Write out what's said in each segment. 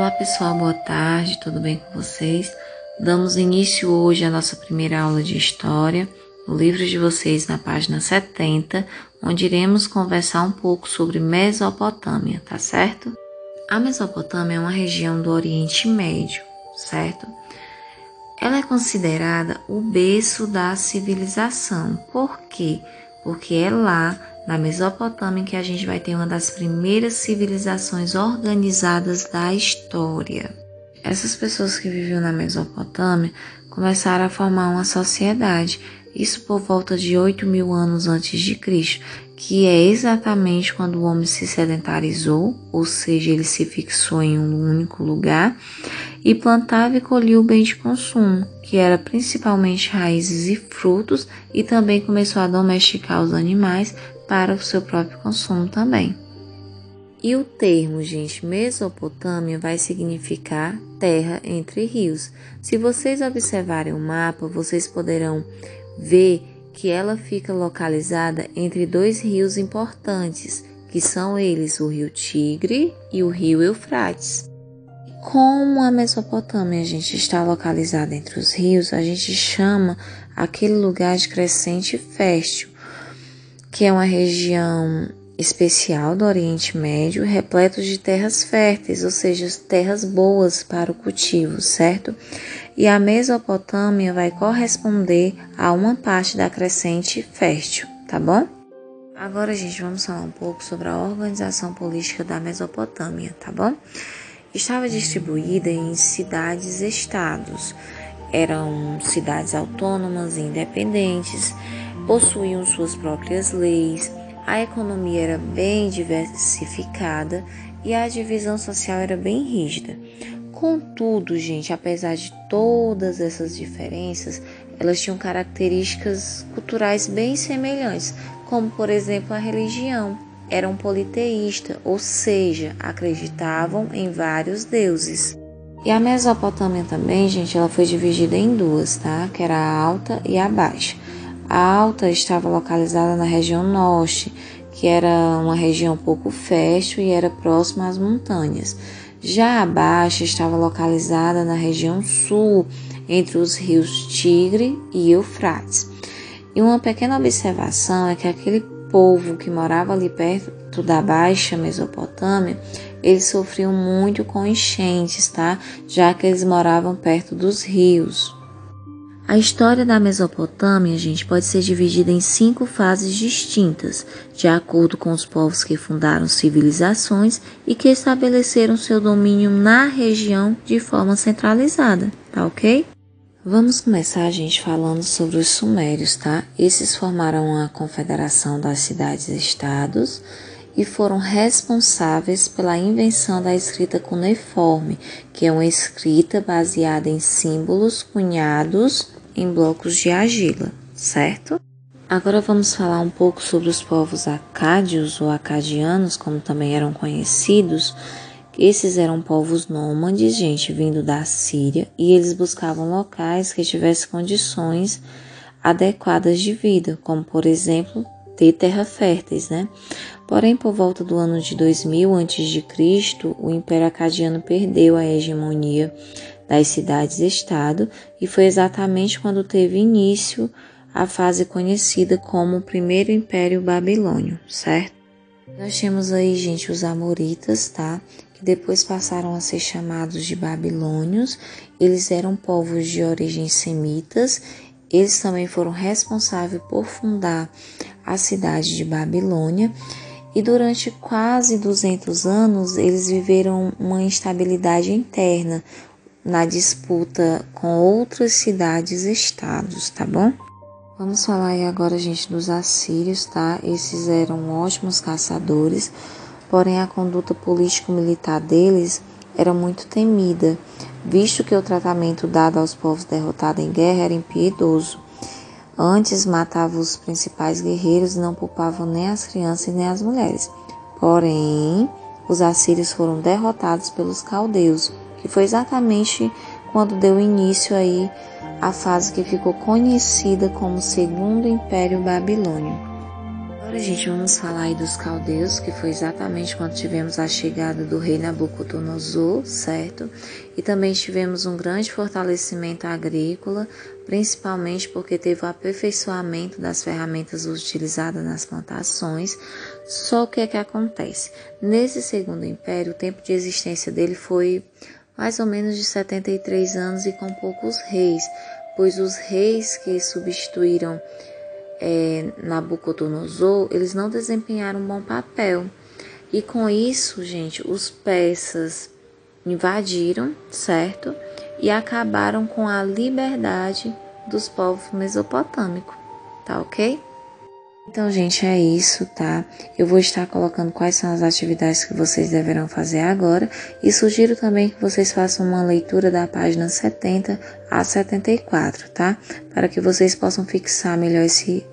Olá pessoal, boa tarde, tudo bem com vocês? Damos início hoje à nossa primeira aula de História, no livro de vocês na página 70, onde iremos conversar um pouco sobre Mesopotâmia, tá certo? A Mesopotâmia é uma região do Oriente Médio, certo? Ela é considerada o berço da civilização. Por quê? Porque é lá, na Mesopotâmia, que a gente vai ter uma das primeiras civilizações organizadas da história. Essas pessoas que viviam na Mesopotâmia começaram a formar uma sociedade, isso por volta de 8.000 anos antes de Cristo, que é exatamente quando o homem se sedentarizou, ou seja, ele se fixou em um único lugar e plantava e colhia o bem de consumo, que era principalmente raízes e frutos, e também começou a domesticar os animais para o seu próprio consumo também. E o termo, gente, Mesopotâmia vai significar terra entre rios. Se vocês observarem o mapa, vocês poderão ver que ela fica localizada entre dois rios importantes, que são eles o rio Tigre e o rio Eufrates. Como a Mesopotâmia, gente, está localizada entre os rios, a gente chama aquele lugar de crescente fértil, que é uma região especial do Oriente Médio, repleto de terras férteis, ou seja, terras boas para o cultivo, certo? E a Mesopotâmia vai corresponder a uma parte da crescente fértil, tá bom? Agora, gente, vamos falar um pouco sobre a organização política da Mesopotâmia, tá bom? Estava distribuída em cidades-estados. Eram cidades autônomas e independentes, possuíam suas próprias leis, a economia era bem diversificada e a divisão social era bem rígida. Contudo, gente, apesar de todas essas diferenças, elas tinham características culturais bem semelhantes, como, por exemplo, a religião. Eram politeístas, ou seja, acreditavam em vários deuses. E a Mesopotâmia também, gente, ela foi dividida em duas, tá? Que era a alta e a baixa. A alta estava localizada na região norte, que era uma região pouco fértil e era próxima às montanhas. Já a baixa estava localizada na região sul, entre os rios Tigre e Eufrates. E uma pequena observação é que aquele povo que morava ali perto da Baixa Mesopotâmia, eles sofriam muito com enchentes, tá? Já que eles moravam perto dos rios. A história da Mesopotâmia, gente, pode ser dividida em 5 fases distintas, de acordo com os povos que fundaram civilizações e que estabeleceram seu domínio na região de forma centralizada, tá ok? Vamos começar, gente, falando sobre os sumérios, tá? Esses formaram a confederação das cidades-estados e foram responsáveis pela invenção da escrita cuneiforme, que é uma escrita baseada em símbolos cunhados em blocos de argila, certo? Agora vamos falar um pouco sobre os povos acádios ou acadianos, como também eram conhecidos. Esses eram povos nômades, gente, vindo da Síria, e eles buscavam locais que tivessem condições adequadas de vida, como, por exemplo, ter terra férteis, né? Porém, por volta do ano de 2000 a.C., o Império Acadiano perdeu a hegemonia das cidades-estado e foi exatamente quando teve início a fase conhecida como o Primeiro Império Babilônio, certo? Nós temos aí, gente, os amoritas, tá? Que depois passaram a ser chamados de babilônios. Eles eram povos de origem semitas. Eles também foram responsáveis por fundar a cidade de Babilônia. E durante quase 200 anos, eles viveram uma instabilidade interna na disputa com outras cidades-estados, tá bom? Vamos falar aí agora, gente, dos assírios, tá? Esses eram ótimos caçadores, porém a conduta político-militar deles era muito temida, visto que o tratamento dado aos povos derrotados em guerra era impiedoso. Antes matavam os principais guerreiros e não poupavam nem as crianças nem as mulheres. Porém, os assírios foram derrotados pelos caldeus, que foi exatamente quando deu início aí a fase que ficou conhecida como Segundo Império Babilônio. Agora, gente, vamos falar aí dos caldeus, que foi exatamente quando tivemos a chegada do rei Nabucodonosor, certo? E também tivemos um grande fortalecimento agrícola, principalmente porque teve o aperfeiçoamento das ferramentas utilizadas nas plantações. Só o que é que acontece? Nesse segundo império, o tempo de existência dele foi mais ou menos de 73 anos e com poucos reis, pois os reis que substituíram Nabucodonosor, eles não desempenharam um bom papel. E com isso, gente, os persas invadiram, certo? E acabaram com a liberdade dos povos mesopotâmicos, tá ok? Então, gente, é isso, tá? Eu vou estar colocando quais são as atividades que vocês deverão fazer agora e sugiro também que vocês façam uma leitura da página 70 a 74, tá? Para que vocês possam fixar melhor esse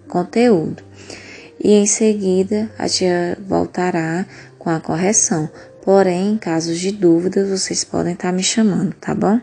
conteúdo. E em seguida, a tia voltará com a correção. Porém, em casos de dúvidas, vocês podem estar me chamando, tá bom?